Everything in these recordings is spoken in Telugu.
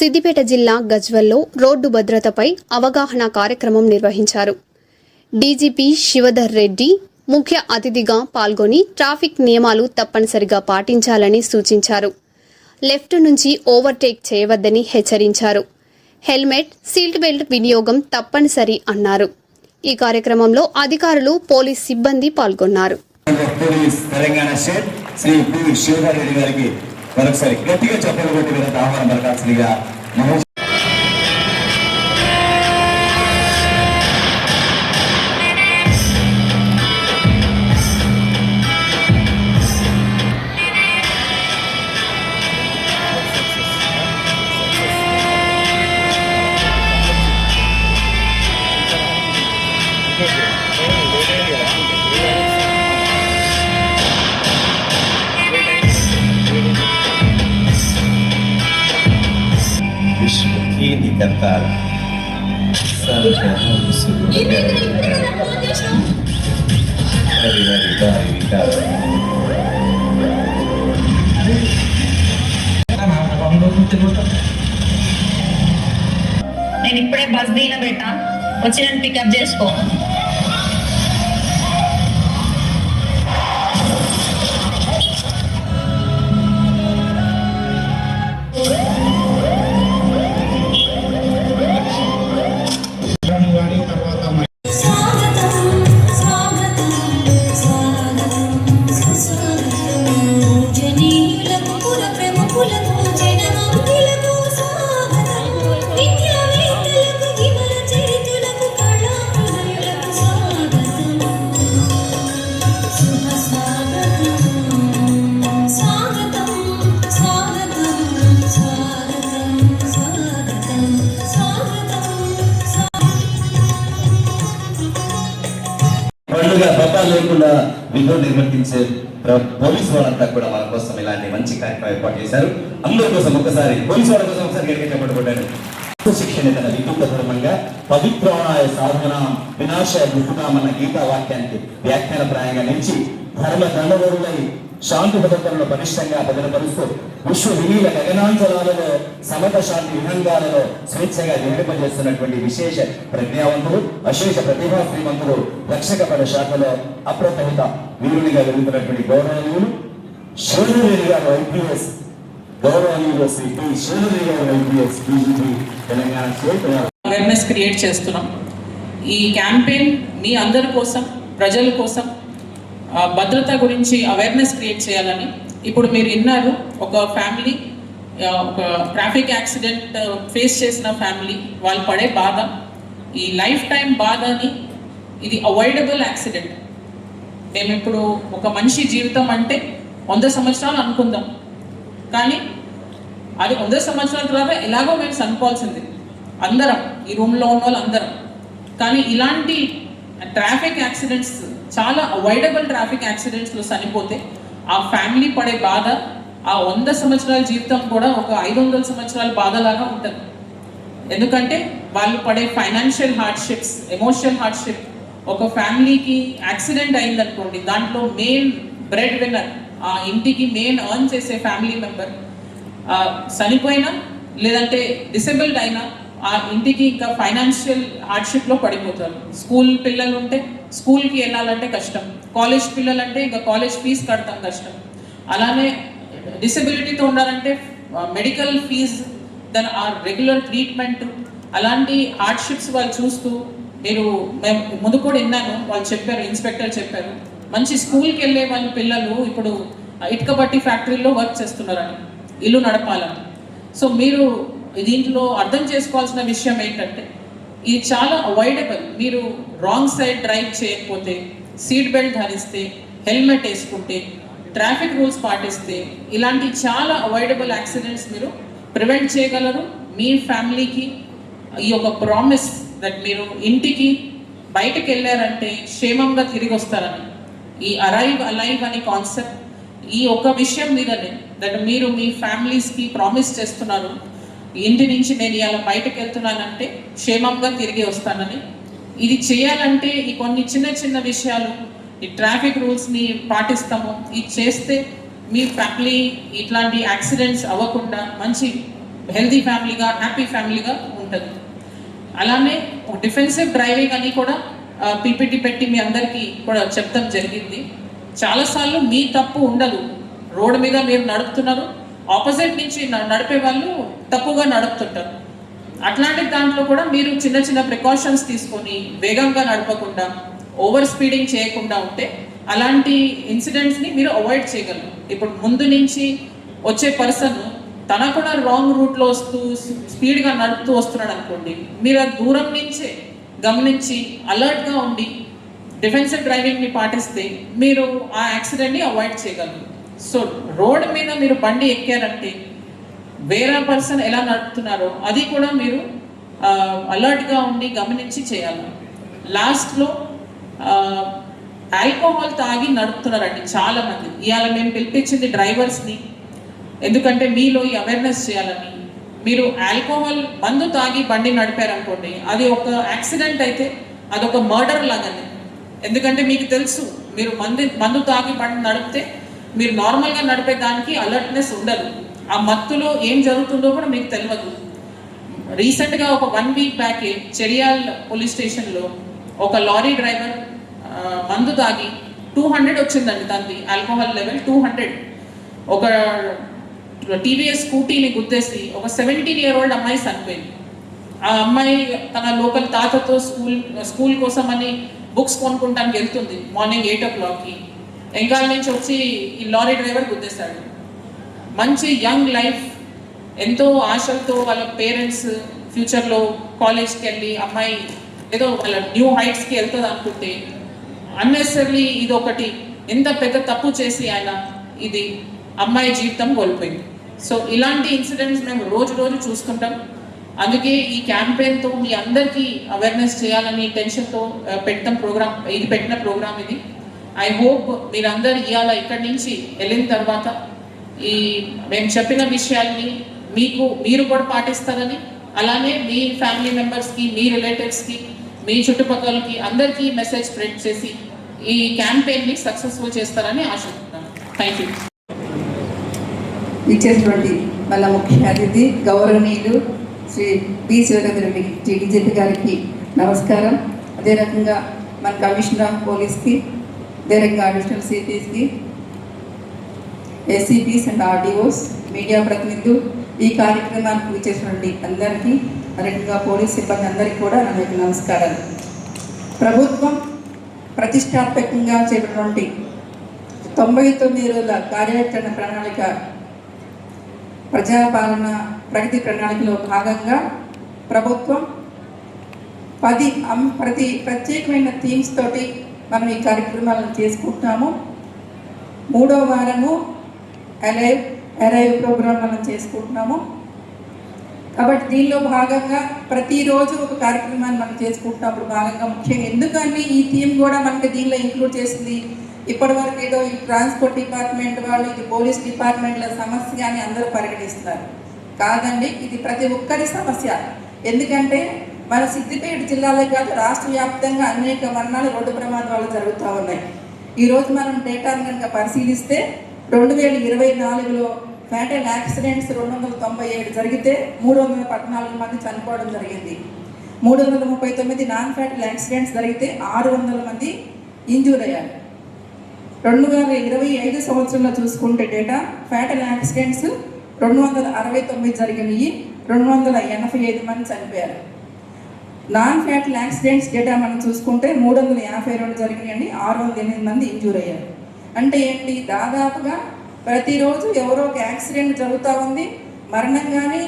సిద్దిపేట జిల్లా గజ్వెల్లో రోడ్డు భద్రతపై అవగాహన కార్యక్రమం నిర్వహించారు. డీజీపీ శివధర్ రెడ్డి ముఖ్య అతిథిగా పాల్గొని ట్రాఫిక్ నియమాలు తప్పనిసరిగా పాటించాలని సూచించారు. లెఫ్ట్ నుంచి ఓవర్టేక్ చేయవద్దని హెచ్చరించారు. హెల్మెట్, సీట్ బెల్ట్ వినియోగం తప్పనిసరి అన్నారు. ఈ కార్యక్రమంలో అధికారులు, పోలీస్ సిబ్బంది పాల్గొన్నారు. మరొకసారి గట్టిగా చెప్పలు కొట్టి విధంగా ఆహ్వానం పలకాల్సిందిగా cantar నేను ఇప్పుడే బస్ దీన బెట్టా వచ్చి నన్ను పికప్ చేసుకో. బట్టాలు లేకుండా విధులు నిర్వర్తించే పోలీసు వాళ్ళంతా కూడా వాళ్ళ కోసం ఇలాంటి మంచి కార్యక్రమం ఏర్పాటు చేశారు. అందరి కోసం ఒక్కసారి పోలీసు వాళ్ళ కోసం ఒకసారి గట్టిగా చెప్పబడ్డారు. శిక్షణ తన విద్యుత్ ధర్మంగా పవిత్రాయ సాధన వినాశయ గుర్తుకామన్న గీతా వాక్యానికి వ్యాఖ్యాన ప్రాయంగా నిలిచి ధర్మ దండవరులై శాంతి భద్రతలను పటిష్టంగా భద్రపరుస్తూ విశ్వ విలీన గగనాంతరాలలో సమత శాంతి విహంగాలలో స్వేచ్ఛగా నిర్వహింపజేస్తున్నటువంటి విశేష ప్రజ్ఞావంతుడు, అశేష ప్రతిభా శ్రీమంతుడు, రక్షక పద శాఖలో అప్రతహిత వీరునిగా వెలుగుతున్నటువంటి గౌరవనీయులు శివధర్ గారు ఐపీఎస్, గౌరవనీయులు శ్రీ పి శివధర్ గారు IPS, DGP Telangana state. Awareness create చేస్తున్నాం. ఈ క్యాంపెయిన్ మీ అందరి కోసం, ప్రజల కోసం భద్రత గురించి అవేర్నెస్ క్రియేట్ చేయాలని. ఇప్పుడు మీరు విన్నారు, ఒక ఫ్యామిలీ ఒక ట్రాఫిక్ యాక్సిడెంట్ ఫేస్ చేసిన ఫ్యామిలీ, వాళ్ళు పడే బాధ, ఈ లైఫ్ టైం బాధని, ఇది అవాయిడబుల్ యాక్సిడెంట్. మేము ఇప్పుడు ఒక మనిషి జీవితం అంటే 100 సంవత్సరాలు అనుకుందాం, కానీ అది 100 సంవత్సరాల తర్వాత ఎలాగో మేము చనిపోవాల్సింది అందరం, ఈ రూమ్లో ఉన్న వాళ్ళు అందరం. కానీ ఇలాంటి ట్రాఫిక్ యాక్సిడెంట్స్, చాలా అవాయిడబుల్ ట్రాఫిక్ యాక్సిడెంట్స్లో చనిపోతే ఆ ఫ్యామిలీ పడే బాధ, ఆ 100 సంవత్సరాల జీవితం కూడా ఒక 500 సంవత్సరాల బాధలాగా ఉంటుంది. ఎందుకంటే వాళ్ళు పడే ఫైనాన్షియల్ హార్డ్షిప్స్, ఎమోషనల్ హార్డ్షిప్. ఒక ఫ్యామిలీకి యాక్సిడెంట్ అయిందనుకోండి, దాంట్లో మెయిన్ బ్రెడ్ విన్నర్, ఆ ఇంటికి మెయిన్ ఎర్న్ చేసే ఫ్యామిలీ మెంబర్ చనిపోయినా లేదంటే డిసేబుల్డ్ అయినా ఆ ఇంటికి ఇంకా ఫైనాన్షియల్ హార్డ్షిప్లో పడిపోతారు. స్కూల్ పిల్లలు ఉంటే స్కూల్కి వెళ్ళాలంటే కష్టం, కాలేజ్ పిల్లలంటే ఇంకా కాలేజ్ ఫీజు కడతాం కష్టం. అలానే డిసెబిలిటీతో ఉండాలంటే మెడికల్ ఫీజ్, దాని ఆ రెగ్యులర్ ట్రీట్మెంట్, అలాంటి హార్డ్షిప్స్ వాళ్ళు చూస్తూ, మీరు మేము ముందు కూడా విన్నాను, వాళ్ళు చెప్పారు, ఇన్స్పెక్టర్ చెప్పారు, మంచి స్కూల్కి వెళ్ళే వాళ్ళ పిల్లలు ఇప్పుడు ఇటుక బట్టి ఫ్యాక్టరీలో వర్క్ చేస్తున్నారని, ఇల్లు నడపాలని. సో మీరు దీంట్లో అర్థం చేసుకోవాల్సిన విషయం ఏంటంటే, ఇది చాలా అవాయిడబుల్. మీరు రాంగ్ సైడ్ డ్రైవ్ చేయకపోతే, సీట్ బెల్ట్ ధరిస్తే, హెల్మెట్ వేసుకుంటే, ట్రాఫిక్ రూల్స్ పాటిస్తే, ఇలాంటి చాలా అవాయిడబుల్ యాక్సిడెంట్స్ మీరు ప్రివెంట్ చేయగలరు. మీ ఫ్యామిలీకి ఈ ఒక ప్రామిస్ దట్ మీరు ఇంటికి బయటకు వెళ్ళారంటే క్షేమంగా తిరిగి వస్తారని, ఈ అరైవ్ అలైవ్ అనే కాన్సెప్ట్, ఈ ఒక విషయం మీదనే దట్ మీరు మీ ఫ్యామిలీస్కి ప్రామిస్ చేస్తున్నారు, ఇంటి నుంచి నేను ఇలా బయటకు వెళ్తున్నానంటే క్షేమంగా తిరిగి వస్తానని. ఇది చేయాలంటే ఈ కొన్ని చిన్న చిన్న విషయాలు, ఈ ట్రాఫిక్ రూల్స్ని పాటిస్తాము, ఇది చేస్తే మీ ఫ్యామిలీ ఇట్లాంటి యాక్సిడెంట్స్ అవ్వకుండా మంచి హెల్తీ ఫ్యామిలీగా, హ్యాపీ ఫ్యామిలీగా ఉంటుంది. అలానే డిఫెన్సివ్ డ్రైవింగ్ అని కూడా పీపీటీ పెట్టి మీ అందరికీ కూడా చెప్తాం జరిగింది. చాలాసార్లు మీ తప్పు ఉండదు, రోడ్డు మీద మీరు నడుపుతున్నారు, ఆపోజిట్ నుంచి నడిపే వాళ్ళు తప్పుగా నడుపుతుంటారు. అట్లాంటి దాంట్లో కూడా మీరు చిన్న చిన్న ప్రికాషన్స్ తీసుకొని వేగంగా నడపకుండా, ఓవర్ స్పీడింగ్ చేయకుండా ఉంటే అలాంటి ఇన్సిడెంట్స్ని మీరు అవాయిడ్ చేయగలరు. ఇప్పుడు ముందు నుంచి వచ్చే పర్సన్ తన కూడా రాంగ్ రూట్లో వస్తూ స్పీడ్గా నడుపుతూ వస్తున్నాడు అనుకోండి, మీరు ఆ దూరం నుంచే గమనించి అలర్ట్గా ఉండి డిఫెన్సివ్ డ్రైవింగ్ని పాటిస్తే మీరు ఆ యాక్సిడెంట్ని అవాయిడ్ చేయగలరు. సో రోడ్ మీద మీరు బండి ఎక్కారంటే వేరే పర్సన్ ఎలా నడుపుతున్నారో అది కూడా మీరు అలర్ట్గా ఉండి గమనించి చేయాలి. లాస్ట్లో ఆల్కహాల్ తాగి నడుపుతున్నారండి చాలామంది. ఇవాళ మేము పిలిపించింది డ్రైవర్స్ని, ఎందుకంటే మీలో ఈ అవేర్నెస్ చేయాలని. మీరు ఆల్కహాల్ మందు తాగి బండి నడిపారనుకోండి, అది ఒక యాక్సిడెంట్ అయితే అదొక మర్డర్ లాగానే. ఎందుకంటే మీకు తెలుసు, మీరు మందు తాగి బండి నడిపితే మీరు నార్మల్గా నడిపే దానికి అలర్ట్నెస్ ఉండదు, ఆ మత్తులో ఏం జరుగుతుందో కూడా మీకు తెలియదు. రీసెంట్గా ఒక 1 వీక్ బ్యాకే చెరియాల్ పోలీస్ స్టేషన్లో ఒక లారీ డ్రైవర్ మందు తాగి 200 వచ్చిందండి, తనది ఆల్కహాల్ లెవెల్ 200. ఒక టీవీఎస్ స్కూటీని గుద్దేసి ఒక 17-year-old అమ్మాయి చనిపోయింది. ఆ అమ్మాయి తన లోకల్ తాతతో స్కూల్ కోసం అని బుక్స్ కొనుక్కుంటానికి వెళ్తుంది మార్నింగ్ 8 o'clockకి. ఎంకాల నుంచి వచ్చి ఈ లారీ డ్రైవర్ గుద్దేశాడు. మంచి యంగ్ లైఫ్, ఎంతో ఆశలతో వాళ్ళ పేరెంట్స్ ఫ్యూచర్లో కాలేజ్కి వెళ్ళి అమ్మాయి ఏదో వాళ్ళ న్యూ హైట్స్కి వెళ్తుంది అనుకుంటే అన్నెసరీ ఇది ఒకటి ఎంత పెద్ద తప్పు చేసి ఆయన ఇది అమ్మాయి జీవితం కోల్పోయింది. సో ఇలాంటి ఇన్సిడెంట్స్ మేము రోజు రోజు చూస్తుంటాం. అందుకే ఈ క్యాంపెయిన్తో మీ అందరికీ అవేర్నెస్ చేయాలని టెన్షన్తో పెట్టిన ప్రోగ్రామ్ ఇది. ఐ హోప్ మీరందరూ ఇవాళ ఇక్కడి నుంచి వెళ్ళిన తర్వాత ఈ మేము చెప్పిన విషయాల్ని మీరు కూడా పాటిస్తారని, అలానే మీ ఫ్యామిలీ మెంబర్స్కి, మీ రిలేటివ్స్కి, మీ చుట్టుపక్కలకి అందరికీ మెసేజ్ స్ప్రెడ్ చేసి ఈ క్యాంపెయిన్ని సక్సెస్ఫుల్ చేస్తారని ఆశిస్తున్నాను. Thank you. ఇచ్చేటువంటి వాళ్ళ ముఖ్య అతిథి గౌరవనీయులు శ్రీ పి. శివరేంద్ర రెడ్డి డీజీపీ గారికి నమస్కారం. అదే రకంగా మన కమిషనర్ ఆఫ్ పోలీస్కి, అదే రకంగా అడిషనల్ సిపిస్కి, ఏసీపీస్ అండ్ ఆర్డీఓస్, మీడియా ప్రతినిధులు, ఈ కార్యక్రమానికి విచ్చేసినటువంటి అందరికీ, అదేవిధంగా పోలీస్ సిబ్బంది అందరికీ కూడా నా యొక్క నమస్కారాలు. ప్రభుత్వం ప్రతిష్టాత్మకంగా చేపట్టినటువంటి 99 రోజుల కార్యాచరణ ప్రణాళిక, ప్రజాపాలన ప్రగతి ప్రణాళికలో భాగంగా ప్రభుత్వం 10 ప్రత్యేకమైన థీమ్స్ తోటి మనం ఈ కార్యక్రమాలను చేసుకుంటున్నాము. 3వ వారము అరైవ్ ప్రోగ్రాం మనం చేసుకుంటున్నాము. కాబట్టి దీనిలో భాగంగా ప్రతిరోజు ఒక కార్యక్రమాన్ని మనం చేసుకుంటున్నప్పుడు భాగంగా ముఖ్యంగా ఎందుకని ఈ థీమ్ కూడా మనకి దీనిలో ఇంక్లూడ్ చేసింది, ఇప్పటి వరకు ఏదో ఈ ట్రాన్స్పోర్ట్ డిపార్ట్మెంట్ వాళ్ళు, ఇది పోలీస్ డిపార్ట్మెంట్ల సమస్య అని అందరూ పరిగణిస్తున్నారు. కాదండి, ఇది ప్రతి ఒక్కరి సమస్య. ఎందుకంటే మన సిద్దిపేట జిల్లాలో కాదు, రాష్ట్ర వ్యాప్తంగా అనేక మరణాలు రోడ్డు ప్రమాదాలు జరుగుతూ ఉన్నాయి. ఈరోజు మనం డేటాను కనుక పరిశీలిస్తే 2024లో ఫ్యాటల్ యాక్సిడెంట్స్ 297 జరిగితే 314 మంది చనిపోవడం జరిగింది. 339 నాన్ ఫ్యాటల్ యాక్సిడెంట్స్ జరిగితే 600 మంది ఇంజూర్ అయ్యారు. 2025 సంవత్సరంలో చూసుకుంటే డేటా ఫ్యాటల్ యాక్సిడెంట్స్ 269 జరిగినాయి, 285 మంది చనిపోయారు. నాన్ ఫ్యాటల్ యాక్సిడెంట్స్ డేటా మనం చూసుకుంటే 352 జరిగినాయండి, 608 మంది ఇంజూర్ అయ్యారు. అంటే ఏంటి, దాదాపుగా ప్రతిరోజు ఎవరో ఒక యాక్సిడెంట్ జరుగుతూ ఉంది, మరణం కానీ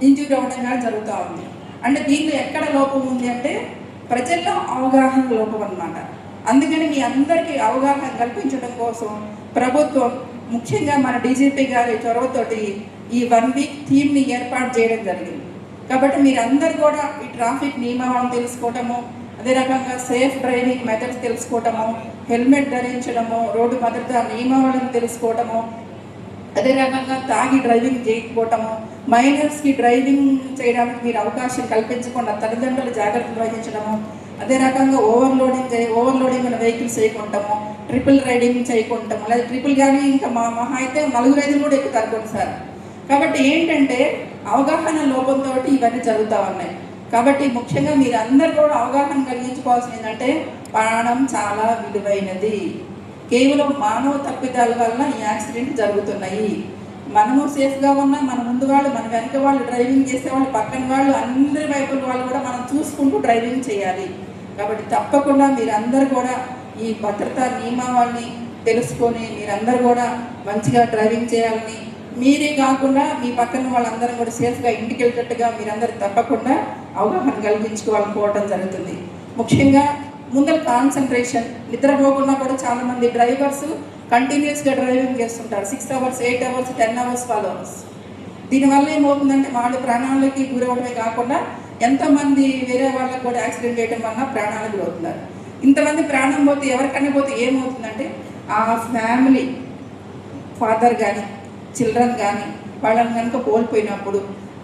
ఇంజూరీ అవ్వడం కానీ జరుగుతూ ఉంది. అంటే దీనిలో ఎక్కడ లోపం ఉంది అంటే ప్రజల్లో అవగాహన లోపం అన్నమాట. అందుకని మీ అందరికీ అవగాహన కల్పించడం కోసం ప్రభుత్వం ముఖ్యంగా మన డీజీపీ గారి చొరవతోటి ఈ 1 వీక్ థీమ్ని ఏర్పాటు చేయడం జరిగింది. కాబట్టి మీరందరూ కూడా ఈ ట్రాఫిక్ నియమాలను తెలుసుకోవటము, అదే రకంగా సేఫ్ డ్రైవింగ్ మెథడ్స్ తెలుసుకోవటము, హెల్మెట్ ధరించడము, రోడ్డు భద్రతా నియమావళిని తెలుసుకోవటము, అదే రకంగా తాగి డ్రైవింగ్ చేయకపోవటము, మైనర్స్కి డ్రైవింగ్ చేయడానికి మీరు అవకాశం కల్పించకుండా తల్లిదండ్రులు జాగ్రత్తలు వహించడము, అదే రకంగా ఓవర్లోడింగ్ అనే వెహికల్స్ చేయకుంటాము, ట్రిపుల్ రైడింగ్ చేయకుంటాము, లేదా ట్రిపుల్ కానీ ఇంకా మహా అయితే 4 కూడా ఎక్కుతారు కొన్నిసార్లు. కాబట్టి ఏంటంటే అవగాహన లోపంతో ఇవన్నీ జరుగుతూ ఉన్నాయి. కాబట్టి ముఖ్యంగా మీరు అందరూ కూడా అవగాహన కలిగించుకోవాల్సింది ఏంటంటే ప్రాణం చాలా విలువైనది. కేవలం మానవ తప్పిదాల వల్ల ఈ యాక్సిడెంట్ జరుగుతున్నాయి. మనము సేఫ్గా ఉన్నా మన ముందు వాళ్ళు, మన వెనక వాళ్ళు, డ్రైవింగ్ చేసే వాళ్ళు, పక్కన వాళ్ళు, అందరి వైపుల వాళ్ళు కూడా మనం చూసుకుంటూ డ్రైవింగ్ చేయాలి. కాబట్టి తప్పకుండా మీరందరూ కూడా ఈ భద్రతా నియమావళిని తెలుసుకొని మీరందరూ కూడా మంచిగా డ్రైవింగ్ చేయాలని, మీరే కాకుండా మీ పక్కన వాళ్ళందరూ కూడా సేఫ్గా ఇంటికి వెళ్ళేటట్టుగా మీరందరూ తప్పకుండా అవగాహన కలిగించుకోవాలనుకోవడం జరుగుతుంది. ముఖ్యంగా ముందర కాన్సన్ట్రేషన్, నిద్రపోకుండా కూడా చాలామంది డ్రైవర్స్ కంటిన్యూస్గా డ్రైవింగ్ చేస్తుంటారు. 6 hours, 8 hours, 10 hours, 12 hours. దీనివల్ల ఏమవుతుందంటే వాళ్ళు ప్రాణాలకి గురవడమే కాకుండా ఎంతోమంది వేరే వాళ్ళకి కూడా యాక్సిడెంట్ చేయడం వల్ల ప్రాణాలకు గురవుతున్నారు. ఇంతమంది ప్రాణం పోతే ఎవరికైనా పోతే ఏమవుతుందంటే ఆ ఫ్యామిలీ ఫాదర్ కానీ చిల్డ్రన్ కానీ వాళ్ళని కనుక కోల్పోయినప్పుడు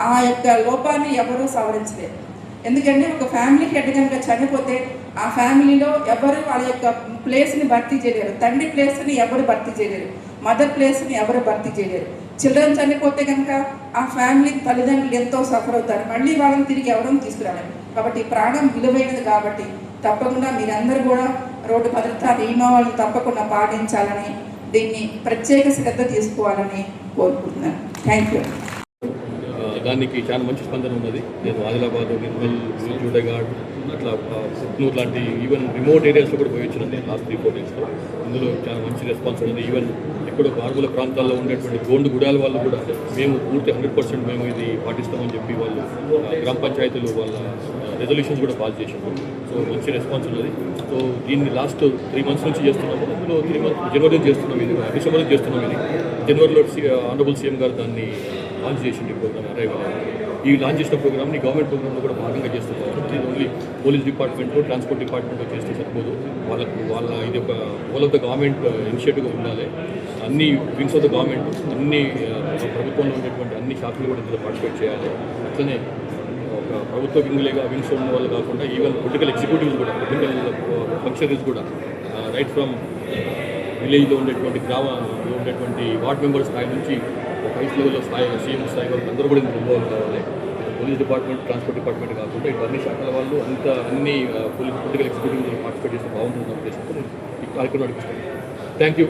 ఆ యొక్క లోపాన్ని ఎవరూ సవరించలేరు. ఎందుకంటే ఒక ఫ్యామిలీ హెడ్ కనుక చనిపోతే ఆ ఫ్యామిలీలో ఎవరు వాళ్ళ యొక్క ప్లేస్ని భర్తీ చేయలేరు. తండ్రి ప్లేస్ని ఎవరు భర్తీ చేయలేరు, మదర్ ప్లేస్ని ఎవరు భర్తీ చేయలేరు. చిల్డ్రన్ చనిపోతే కనుక ఆ ఫ్యామిలీ తల్లిదండ్రులు ఎంతో సఫర్ అవుతారు, మళ్ళీ వాళ్ళని తిరిగి ఎవరూ తీసుకురాలేరు. కాబట్టి ప్రాణం విలువైనది. కాబట్టి తప్పకుండా మీరందరూ కూడా రోడ్డు భద్రతా నియమావళిని తప్పకుండా పాటించాలని, దీన్ని ప్రత్యేక శ్రద్ధ తీసుకోవాలని కోరుకుంటున్నాను. Thank you. దానికి చాలా మంచి స్పందన ఉన్నది. నేను ఆదిలాబాద్, నిర్మల్, జూడగాడ్, అట్లా పుట్నూరు లాంటి ఈవెన్ రిమోట్ ఏరియాస్లో కూడా పోయి వచ్చినది లాస్ట్ 3-4 డేస్లో. ఇందులో చాలా మంచి రెస్పాన్స్ ఉన్నది. ఈవెన్ ఎక్కడో మారుమూల ప్రాంతాల్లో ఉండేటువంటి గోండు గుడాల వాళ్ళు కూడా మేము పూర్తి 100% మేము ఇది పాటిస్తామని చెప్పి వాళ్ళు గ్రామ పంచాయతీలు వాళ్ళ రెజల్యూషన్స్ కూడా పాస్ చేసాము. సో మంచి రెస్పాన్స్ ఉన్నది. సో దీన్ని లాస్ట్ 3 months నుంచి చేస్తున్నాము. అందులో 3 months జనవరిలో చేస్తున్నాం, ఇది డిసెంబర్లో చేస్తున్నాం. ఇది జనవరిలో ఆనరబుల్ సీఎం గారు దాన్ని లాంచ్ చేసింది ప్రోగ్రామ్ అరైవల్. ఈ లాంచ్ చేసిన ప్రోగ్రామ్ని గవర్నమెంట్ ప్రోగ్రామ్లో కూడా భాగంగా చేస్తున్నారు. ఇది only police department, transport department చేస్తే సరిపోదు. వాళ్ళ ఇది ఒక హోల్ ఆఫ్ ద గవర్నమెంట్ ఇనిషియేటివ్గా ఉండాలి. అన్ని వింగ్స్ ఆఫ్ ద గవర్నమెంట్, అన్ని ప్రభుత్వంలో ఉండేటువంటి అన్ని శాఖలు కూడా ఇందులో పార్టిసిపేట్ చేయాలి. అట్లనే ఒక ప్రభుత్వ వింగ్స్ ఉన్న వాళ్ళు కాకుండా ఈవెన్ పొలిటికల్ ఎగ్జిక్యూటివ్స్ కూడా, పొలిటికల్ ఫంక్షనరీస్ కూడా రైట్ ఫ్రమ్ విలేజ్లో ఉండేటువంటి గ్రామంలో ఉండేటువంటి వార్డ్ మెంబర్ స్థాయి నుంచి హైస్ లెవెల్లో స్థాయి, సీఎం స్థాయి వరకు అందరూ కూడా ఇందులో ఇన్వాల్వ్ కావాలి. పోలీస్ డిపార్ట్మెంట్, ట్రాన్స్పోర్ట్ డిపార్ట్మెంట్ కాకుండా ఇటు అన్ని శాఖల వాళ్ళు అన్ని పొలిటికల్ ఎగ్జిక్యూటివ్ పార్టిసిపేట్ చేస్తే బాగుంటుంది ఉద్దేశంతో ఈ కార్యక్రమం నడిపిస్తాను. Thank you.